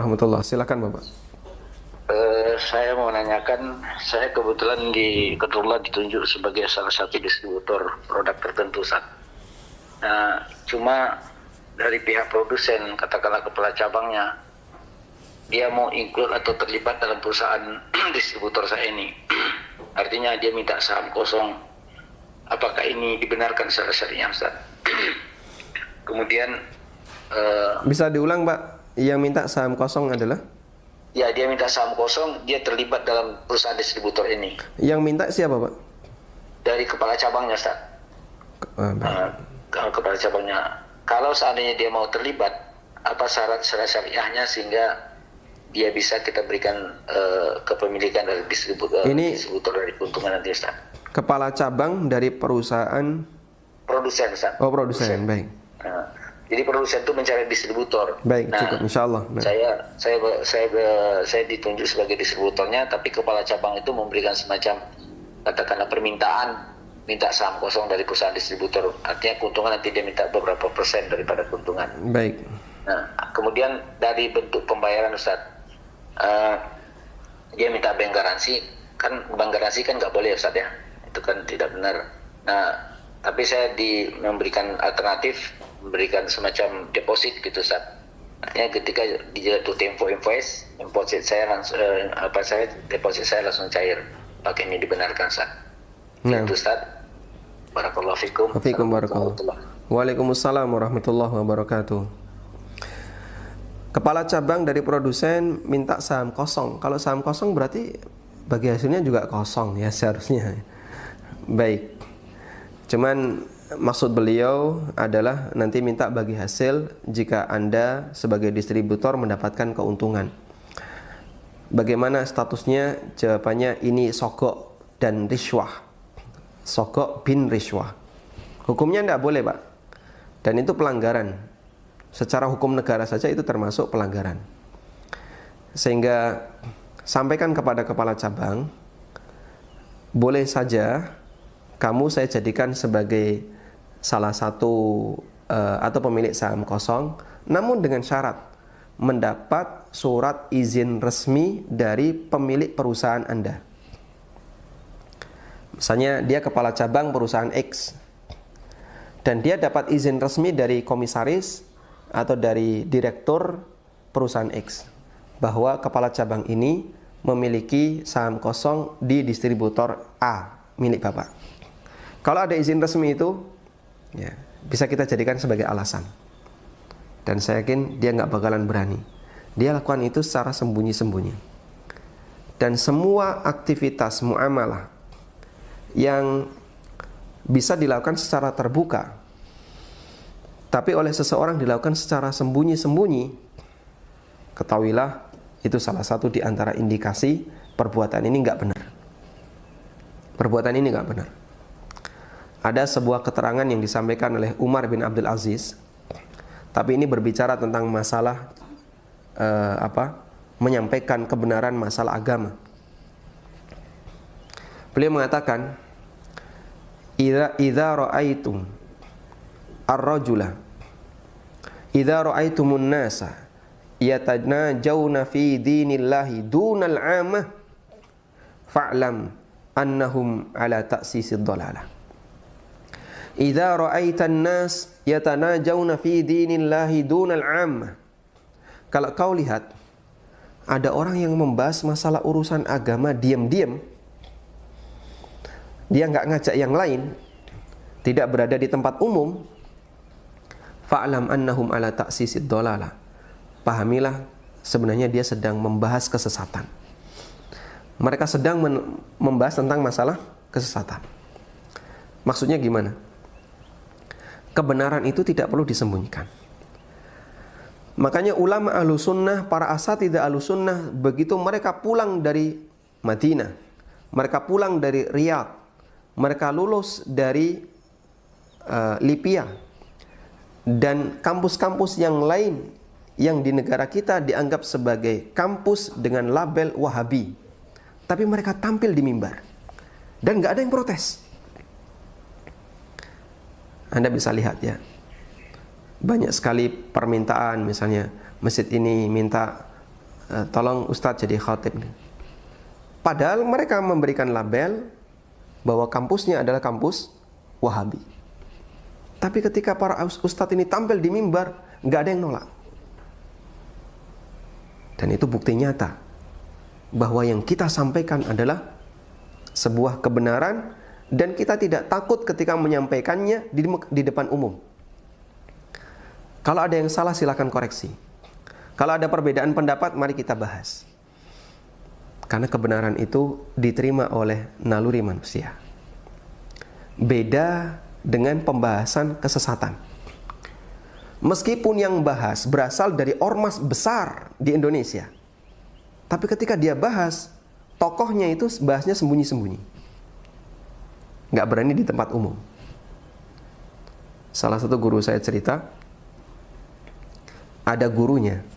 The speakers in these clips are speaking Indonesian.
warahmatullahi. Silakan Bapak. Saya mau menanyakan, saya kebetulan ditunjuk sebagai salah satu distributor produk tertentu, Ustaz. Nah, cuma dari pihak produsen, katakanlah kepala cabangnya, dia mau include atau terlibat dalam perusahaan distributor saya ini. Artinya dia minta saham kosong. Apakah ini dibenarkan secara syariah, Ustaz? Kemudian bisa diulang, Pak? Yang minta saham kosong adalah? Ya, dia minta saham kosong, dia terlibat dalam perusahaan distributor ini. Yang minta siapa, Pak? Dari kepala cabangnya, Ustaz. Kepala cabangnya. Kalau seandainya dia mau terlibat, apa syarat syariahnya sehingga dia bisa kita berikan kepemilikan dari distributor dari keuntungan nanti, Ustaz? Kepala cabang dari perusahaan produsen, Ustaz. Oh, produsen, baik. Jadi produsen itu mencari distributor. Baik, cukup, insyaallah. Saya ditunjuk sebagai distributornya, tapi kepala cabang itu memberikan semacam katakanlah permintaan, minta saham kosong dari perusahaan distributor. Artinya keuntungan nanti dia minta beberapa persen daripada keuntungan. Baik. Nah, kemudian dari bentuk pembayaran, Ustaz, dia minta bank garansi. Kan bank garansi kan nggak boleh, Ustaz, ya. Itu kan tidak benar. Nah, tapi saya memberikan alternatif, memberikan semacam deposit gitu, Ustaz. Artinya ketika dijatuh tempo invoice, deposit saya langsung deposit saya langsung cair. Pakai ini dibenarkan, Ustaz. Nah. Itu, Ustaz. Barakallahu fikum. Waalaikumsalam warahmatullahi wabarakatuh. Kepala cabang dari produsen minta saham kosong. Kalau saham kosong berarti bagi hasilnya juga kosong ya seharusnya. Baik. Cuman maksud beliau adalah nanti minta bagi hasil jika Anda sebagai distributor mendapatkan keuntungan. Bagaimana statusnya? Jawabannya ini sogok dan riswah. Sogok bin riswah. Hukumnya tidak boleh, Pak. Dan itu pelanggaran. Secara hukum negara saja itu termasuk pelanggaran. Sehingga sampaikan kepada kepala cabang, boleh saja kamu saya jadikan sebagai salah satu atau pemilik saham kosong, namun dengan syarat mendapat surat izin resmi dari pemilik perusahaan Anda. Misalnya dia kepala cabang perusahaan X dan dia dapat izin resmi dari komisaris atau dari direktur perusahaan X bahwa kepala cabang ini memiliki saham kosong di distributor A milik Bapak. Kalau ada izin resmi itu, ya, bisa kita jadikan sebagai alasan. Dan saya yakin dia nggak bakalan berani. Dia lakukan itu secara sembunyi-sembunyi. Dan semua aktivitas muamalah yang bisa dilakukan secara terbuka, tapi oleh seseorang dilakukan secara sembunyi-sembunyi, ketahuilah itu salah satu di antara indikasi perbuatan ini nggak benar. Perbuatan ini nggak benar. Ada sebuah keterangan yang disampaikan oleh Umar bin Abdul Aziz, tapi ini berbicara tentang masalah menyampaikan kebenaran masalah agama. Beliau mengatakan, idza ra'aitum ar-rajula idza ra'aitumun nasa yatanajawna fi dinillahi dunal 'amah fa'lam annahum ala ta'sisid dhalalah. Idza ra'aitan nas yatanajawna fi dinillahi dunal 'ammah. Kalau kau lihat ada orang yang membahas masalah urusan agama diam-diam, dia nggak ngajak yang lain, tidak berada di tempat umum, fa'lam annahum ala ta'sisid dhalalah. Pahamilah sebenarnya dia sedang membahas kesesatan. Mereka sedang membahas tentang masalah kesesatan. Maksudnya gimana? Kebenaran itu tidak perlu disembunyikan. Makanya ulama ahlu sunnah, para asatidzah ahlu sunnah, begitu mereka pulang dari Madinah, mereka pulang dari Riyadh, mereka lulus dari Libya dan kampus-kampus yang lain yang di negara kita dianggap sebagai kampus dengan label Wahabi, tapi mereka tampil di mimbar dan nggak ada yang protes. Anda bisa lihat ya, banyak sekali permintaan, misalnya masjid ini minta tolong Ustadz jadi khatib nih. Padahal mereka memberikan label bahwa kampusnya adalah kampus Wahabi. Tapi ketika para ustadz ini tampil di mimbar, nggak ada yang nolak. Dan itu bukti nyata bahwa yang kita sampaikan adalah sebuah kebenaran dan kita tidak takut ketika menyampaikannya di depan umum. Kalau ada yang salah silakan koreksi. Kalau ada perbedaan pendapat mari kita bahas. Karena kebenaran itu diterima oleh naluri manusia. Beda dengan pembahasan kesesatan. Meskipun yang bahas berasal dari ormas besar di Indonesia, tapi ketika dia bahas, tokohnya itu bahasnya sembunyi-sembunyi, nggak berani di tempat umum. Salah satu guru saya cerita, ada gurunya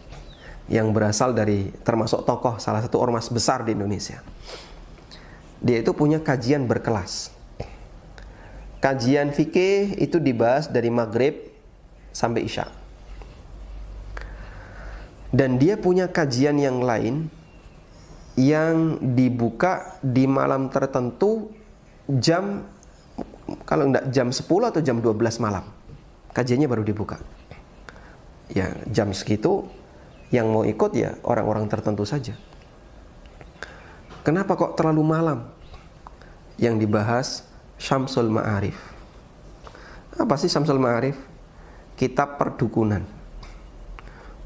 yang berasal dari termasuk tokoh salah satu ormas besar di Indonesia. Dia itu punya kajian berkelas. Kajian fikih itu dibahas dari maghrib sampai isya. Dan dia punya kajian yang lain yang dibuka di malam tertentu jam, kalau enggak jam 10 atau jam 12 malam. Kajiannya baru dibuka. Ya jam segitu yang mau ikut ya orang-orang tertentu saja. Kenapa kok terlalu malam? Yang dibahas Syamsul Ma'arif. Apa sih Syamsul Ma'arif? Kitab perdukunan.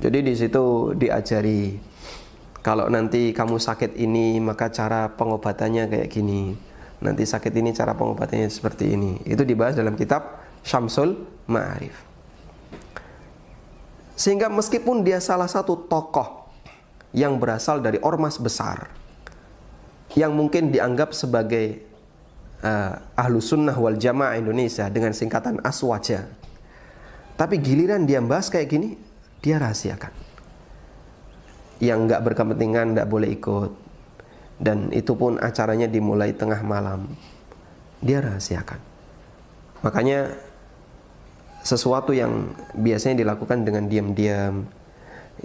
Jadi di situ diajari kalau nanti kamu sakit ini maka cara pengobatannya kayak gini. Nanti sakit ini cara pengobatannya seperti ini. Itu dibahas dalam kitab Syamsul Ma'arif. Sehingga meskipun dia salah satu tokoh yang berasal dari ormas besar, yang mungkin dianggap sebagai Ahlus Sunnah wal Jamaah Indonesia dengan singkatan Aswaja, tapi giliran dia bahas kayak gini, dia rahasiakan. Yang nggak berkepentingan nggak boleh ikut, dan itu pun acaranya dimulai tengah malam, dia rahasiakan. Makanya sesuatu yang biasanya dilakukan dengan diam-diam,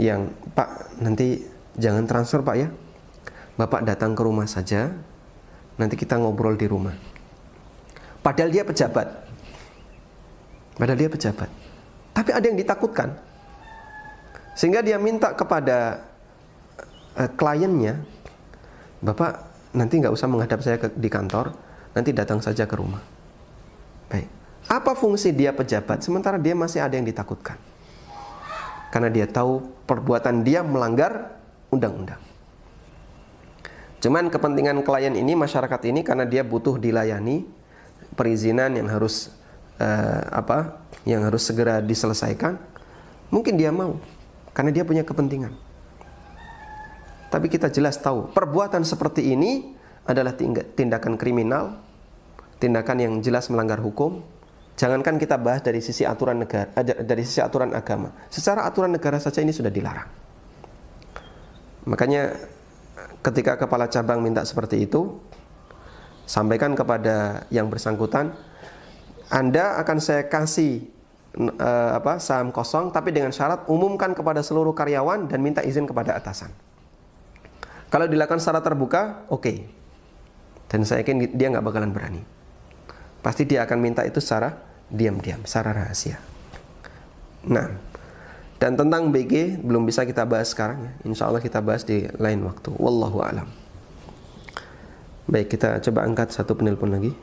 yang Pak nanti jangan transfer Pak ya, Bapak datang ke rumah saja, nanti kita ngobrol di rumah. Padahal dia pejabat. Tapi ada yang ditakutkan. Sehingga dia minta kepada kliennya, Bapak nanti nggak usah menghadap saya di kantor, nanti datang saja ke rumah. Baik. Apa fungsi dia pejabat sementara dia masih ada yang ditakutkan? Karena dia tahu perbuatan dia melanggar undang-undang. Cuman kepentingan klien ini, masyarakat ini, karena dia butuh dilayani, perizinan yang harus yang harus segera diselesaikan, mungkin dia mau karena dia punya kepentingan. Tapi kita jelas tahu perbuatan seperti ini adalah tindakan kriminal, tindakan yang jelas melanggar hukum. Jangankan kita bahas dari sisi aturan negara, dari sisi aturan agama, secara aturan negara saja ini sudah dilarang. Makanya ketika kepala cabang minta seperti itu, sampaikan kepada yang bersangkutan, Anda akan saya kasih saham kosong, tapi dengan syarat umumkan kepada seluruh karyawan dan minta izin kepada atasan. Kalau dilakukan secara terbuka, oke. Dan saya yakin dia nggak bakalan berani. Pasti dia akan minta itu secara diam-diam, secara rahasia. Nah, dan tentang BG belum bisa kita bahas sekarang ya. Insya Allah kita bahas di lain waktu. Wallahu a'lam. Baik, kita coba angkat satu penelpon lagi.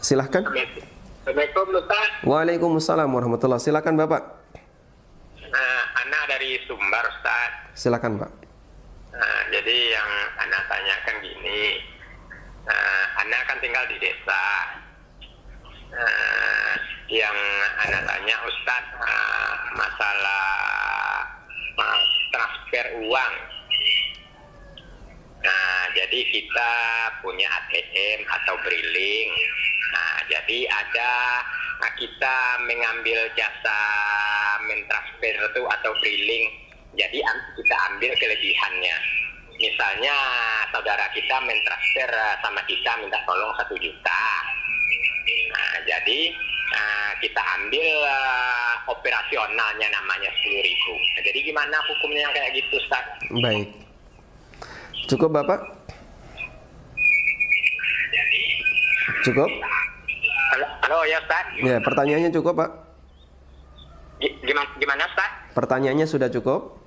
Silahkan. Assalamualaikum Ustaz. Waalaikumsalam warahmatullahi. Silakan Bapak. Ana dari Sumbar Ustaz. Silakan Pak. Jadi yang Ana tanyakan gini, Ana kan tinggal di desa. Yang Ana tanya Ustaz, masalah transfer uang. Nah, jadi kita punya ATM atau briling. Nah, jadi kita mengambil jasa mentransfer itu atau briling. Jadi kita ambil kelebihannya. Misalnya saudara kita mentransfer sama kita minta tolong 1 juta. Nah, jadi kita ambil operasionalnya namanya 10.000. Nah, jadi gimana hukumnya yang kayak gitu, Ustaz? Baik. Cukup Bapak? Cukup? Halo ya, Ustaz? Ya, pertanyaannya cukup Pak? Gimana, Ustaz? Pertanyaannya sudah cukup?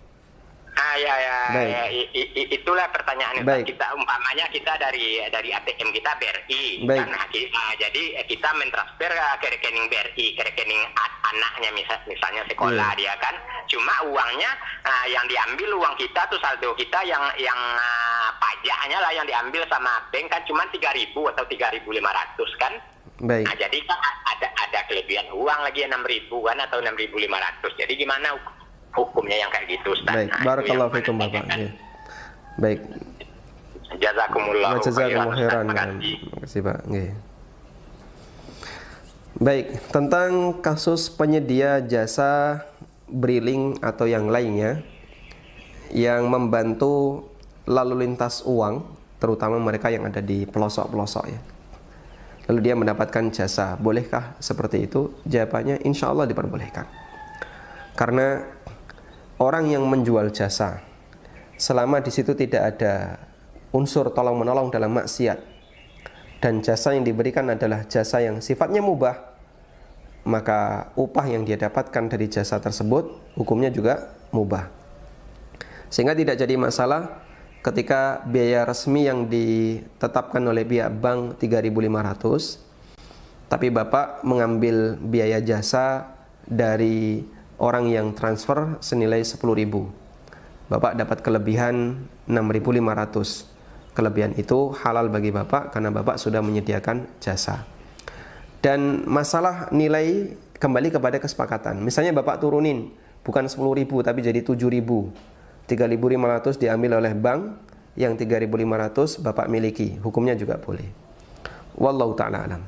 Ya, Baik. Itulah pertanyaan Baik. kita. Umpamanya kita dari ATM kita BRI, Baik. jadi kita mentransfer ke rekening BRI, ke rekening anaknya misalnya sekolah dia kan. Cuma uangnya yang diambil uang kita tuh saldo kita yang pajaknya lah yang diambil sama bank kan cuma 3.000 atau 3.500 kan. Baik. Nah, jadi kan ada kelebihan uang lagi 6.000 kan atau 6.500. Jadi gimana hukumnya yang kayak gitu, Ustaz? Baik, barakallahu fikum Bapak. Ya. Baik. Jazakumullah khairan. Terima Terima kasih Pak. Nggih. Baik, tentang kasus penyedia jasa briling atau yang lainnya yang membantu lalu lintas uang, terutama mereka yang ada di pelosok-pelosok ya. Lalu dia mendapatkan jasa, bolehkah seperti itu? Jawabannya insya Allah diperbolehkan. Karena orang yang menjual jasa, selama di situ tidak ada unsur tolong menolong dalam maksiat dan jasa yang diberikan adalah jasa yang sifatnya mubah, maka upah yang dia dapatkan dari jasa tersebut hukumnya juga mubah. Sehingga tidak jadi masalah ketika biaya resmi yang ditetapkan oleh pihak bank 3.500, tapi Bapak mengambil biaya jasa dari orang yang transfer senilai 10.000. Bapak dapat kelebihan 6.500. Kelebihan itu halal bagi Bapak karena Bapak sudah menyediakan jasa. Dan masalah nilai kembali kepada kesepakatan. Misalnya Bapak turunin bukan 10.000 tapi jadi 7.000. 3.500 diambil oleh bank, yang 3.500 Bapak miliki. Hukumnya juga boleh. Wallahu ta'ala alam.